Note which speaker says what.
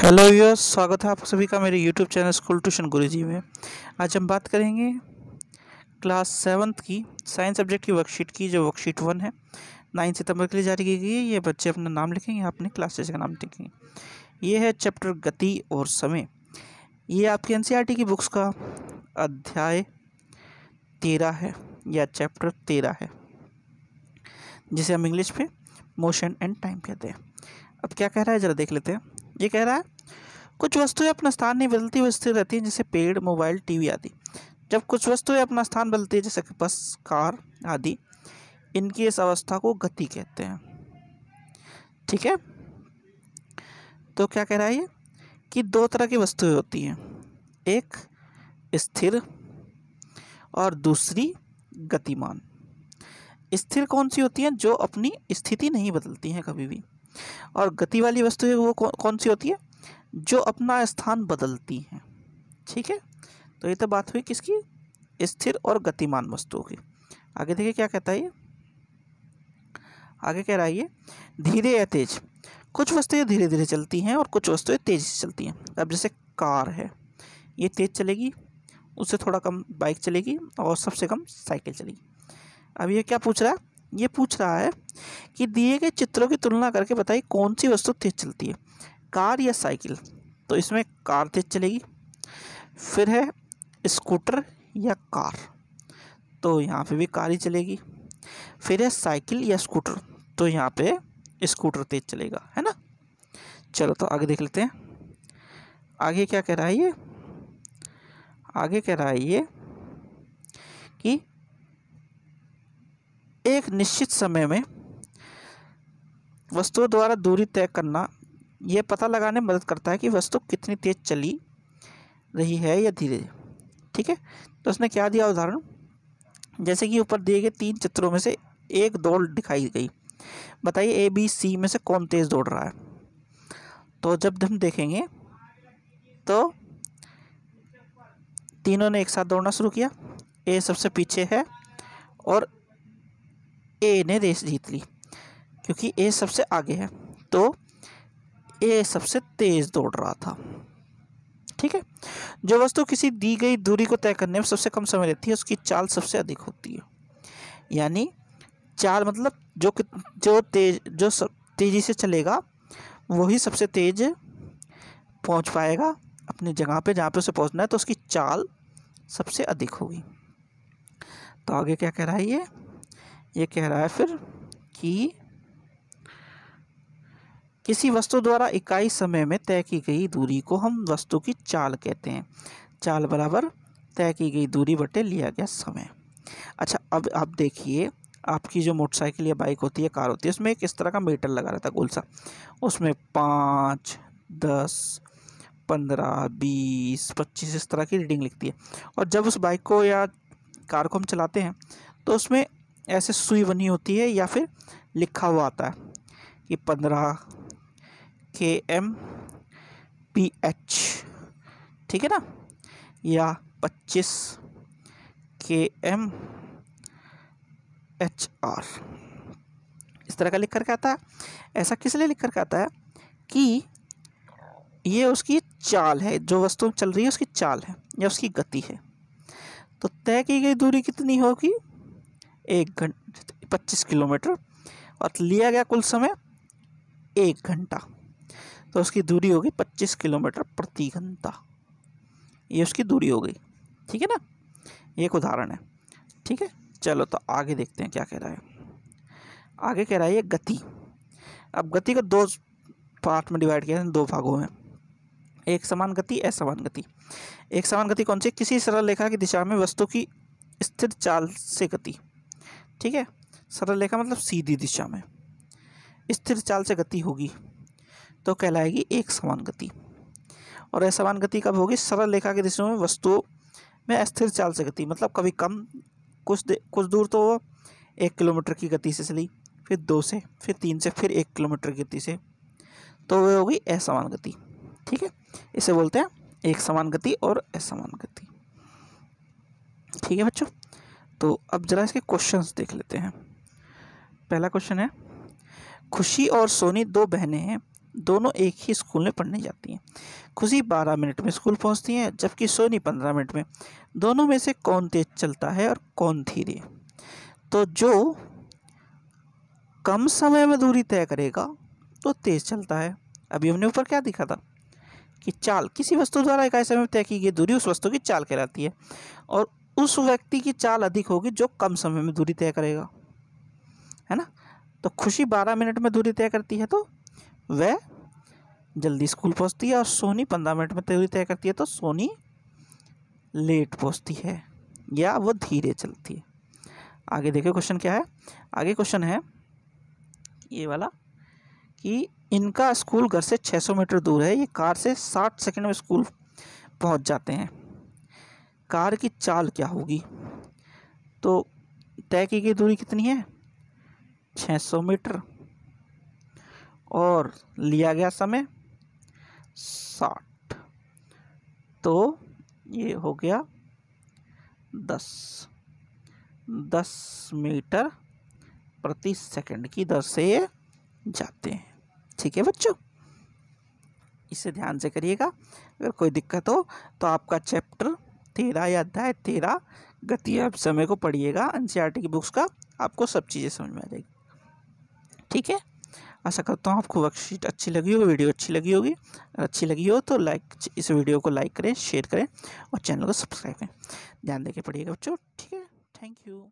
Speaker 1: Hello viewers, स्वागत है आप सभी का मेरे यूट्यूब चैनल स्कूल ट्यूशन गुरुजी में। आज हम बात करेंगे क्लास 7th की साइंस सब्जेक्ट की वर्कशीट की, जो वर्कशीट 1 है 9 सितंबर के लिए जारी की गई है। ये बच्चे अपना नाम लिखेंगे, अपने क्लास टीचर का नाम लिखेंगे। ये है चैप्टर गति और समय। ये आपकी एनसीईआरटी की बुक्स का अध्याय 13 है या चैप्टर 13 है, जिसे हम इंग्लिश में मोशन एंड टाइम कहते हैं। अब क्या कह रहा है, ज़रा देख लेते हैं। ये कह रहा है कुछ वस्तुएं अपना स्थान नहीं बदलती, वो स्थिर रहती हैं, जैसे पेड़, मोबाइल, टीवी आदि। जब कुछ वस्तुएं अपना स्थान बदलती है, जैसे कि बस, कार आदि, इनकी इस अवस्था को गति कहते हैं। ठीक है, तो क्या कह रहा है ये कि दो तरह की वस्तुएं होती हैं, एक स्थिर और दूसरी गतिमान। स्थिर कौन सी होती हैं? जो अपनी स्थिति नहीं बदलती हैं कभी भी। और गति वाली वस्तुएं वो कौन सी होती है? जो अपना स्थान बदलती हैं। ठीक है, तो ये तो बात हुई किसकी? स्थिर और गतिमान वस्तुओं की। आगे देखिए क्या कहता है ये। आगे कह रहा है ये धीरे या तेज। कुछ वस्तुएं धीरे धीरे चलती हैं और कुछ वस्तुएं तेजी से चलती हैं। अब जैसे कार है, ये तेज चलेगी, उससे थोड़ा कम बाइक चलेगी और सबसे कम साइकिल चलेगी। अब ये क्या पूछ रहा है? ये पूछ रहा है कि दिए गए चित्रों की तुलना करके बताइए कौन सी वस्तु तेज चलती है, कार या साइकिल। तो इसमें कार तेज चलेगी। फिर है स्कूटर या कार, तो यहाँ पे भी कार ही चलेगी। फिर है साइकिल या स्कूटर, तो यहाँ पे स्कूटर तेज चलेगा, है ना। चलो तो आगे देख लेते हैं। आगे क्या कह रहा है ये? आगे कह रहा है ये कि एक निश्चित समय में वस्तुओं द्वारा दूरी तय करना यह पता लगाने में मदद करता है कि वस्तु कितनी तेज चली रही है या धीरे। ठीक है, तो उसने क्या दिया उदाहरण, जैसे कि ऊपर दिए गए 3 चित्रों में से एक दौड़ दिखाई गई, बताइए ABC में से कौन तेज दौड़ रहा है। तो जब हम देखेंगे तो तीनों ने एक साथ दौड़ना शुरू किया। A सबसे पीछे है और A ने रेस जीत ली, क्योंकि A सबसे आगे है, तो A सबसे तेज दौड़ रहा था। ठीक है, जो वस्तु किसी दी गई दूरी को तय करने में सबसे कम समय लेती है, उसकी चाल सबसे अधिक होती है। यानी चाल मतलब जो तेजी से चलेगा वही सबसे तेज पहुंच पाएगा अपनी जगह पे जहाँ पे उसे पहुंचना है, तो उसकी चाल सबसे अधिक होगी। तो आगे क्या कह रहा है ये कह रहा है फिर कि किसी वस्तु द्वारा इकाई समय में तय की गई दूरी को हम वस्तु की चाल कहते हैं। चाल बराबर तय की गई दूरी बटे लिया गया समय। अच्छा, अब आप देखिए, आपकी जो मोटरसाइकिल या बाइक होती है, कार होती है, उसमें एक इस तरह का मीटर लगा रहता है गोल सा। उसमें 5, 10, 15, 20, 25 इस तरह की रीडिंग लिखती है। और जब उस बाइक को या कार को हम चलाते हैं तो उसमें ऐसे सुई बनी होती है या फिर लिखा हुआ आता है कि 15 kmph, ठीक है ना, या 25 kmhr, इस तरह का लिख करके आता है। ऐसा किस लिए लिख करके आता है? कि ये उसकी चाल है, जो वस्तु चल रही है उसकी चाल है या उसकी गति है। तो तय की गई दूरी कितनी होगी? 1 घंटा 25 किलोमीटर, और लिया गया कुल समय 1 घंटा, तो उसकी दूरी होगी 25 किलोमीटर प्रति घंटा। ये उसकी दूरी हो गई। ठीक है ना, ये एक उदाहरण है। ठीक है, चलो तो आगे देखते हैं क्या कह रहा है। आगे कह रहा है ये गति। अब गति को 2 पार्ट में डिवाइड किया है, 2 भागों में। एक समान गति, असमान गति। एक समान गति कौन सी? किसी सरल रेखा की दिशा में वस्तु की स्थिर चाल से गति। ठीक है, सरल रेखा मतलब सीधी दिशा में स्थिर चाल से गति होगी तो कहलाएगी एक समान गति। और असमान गति कब होगी? सरल रेखा की दिशा में वस्तुओं में अस्थिर चाल से गति, मतलब कभी कम, कुछ दूर तो वो 1 किलोमीटर की गति से चली, फिर 2 से, फिर 3 से, फिर 1 किलोमीटर की गति से, तो वह होगी असमान गति। ठीक है, इसे बोलते हैं एक समान गति और असमान गति। ठीक है बच्चों, तो अब जरा इसके क्वेश्चंस देख लेते हैं। पहला क्वेश्चन है, खुशी और सोनी 2 बहनें हैं दोनों एक ही स्कूल में पढ़ने जाती हैं। खुशी 12 मिनट में स्कूल पहुंचती हैं, जबकि सोनी 15 मिनट में। दोनों में से कौन तेज चलता है और कौन धीरे? तो जो कम समय में दूरी तय करेगा तो तेज चलता है। अभी हमने ऊपर क्या दिखा था कि चाल, किसी वस्तु द्वारा इकाई समय में तय की गई दूरी उस वस्तु की चाल कहलाती है, और उस व्यक्ति की चाल अधिक होगी जो कम समय में दूरी तय करेगा, है ना। तो खुशी 12 मिनट में दूरी तय करती है तो वह जल्दी स्कूल पहुंचती है, और सोनी 15 मिनट में दूरी तय करती है तो सोनी लेट पहुंचती है या वो धीरे चलती है। आगे देखिए क्वेश्चन क्या है। आगे क्वेश्चन है ये वाला कि इनका स्कूल घर से 600 मीटर दूर है, ये कार से 60 सेकंड में स्कूल पहुंच जाते हैं। कार की चाल क्या होगी? तो तय की गई दूरी कितनी है? 600 मीटर, और लिया गया समय 60, तो ये हो गया 10 मीटर प्रति सेकंड की दर से ये जाते हैं। ठीक है बच्चों, इसे ध्यान से करिएगा। अगर कोई दिक्कत हो तो आपका चैप्टर 13 या अध्याय 13 गति एवं समय को पढ़िएगा, एनसीईआरटी की बुक्स का, आपको सब चीज़ें समझ में आ जाएगी। ठीक है, आशा करता हूँ आपको वर्कशीट अच्छी लगी होगी, वीडियो अच्छी लगी होगी। अगर अच्छी लगी हो तो इस वीडियो को लाइक करें, शेयर करें और चैनल को सब्सक्राइब करें। ध्यान देके पढ़िएगा बच्चों। ठीक है, थैंक यू।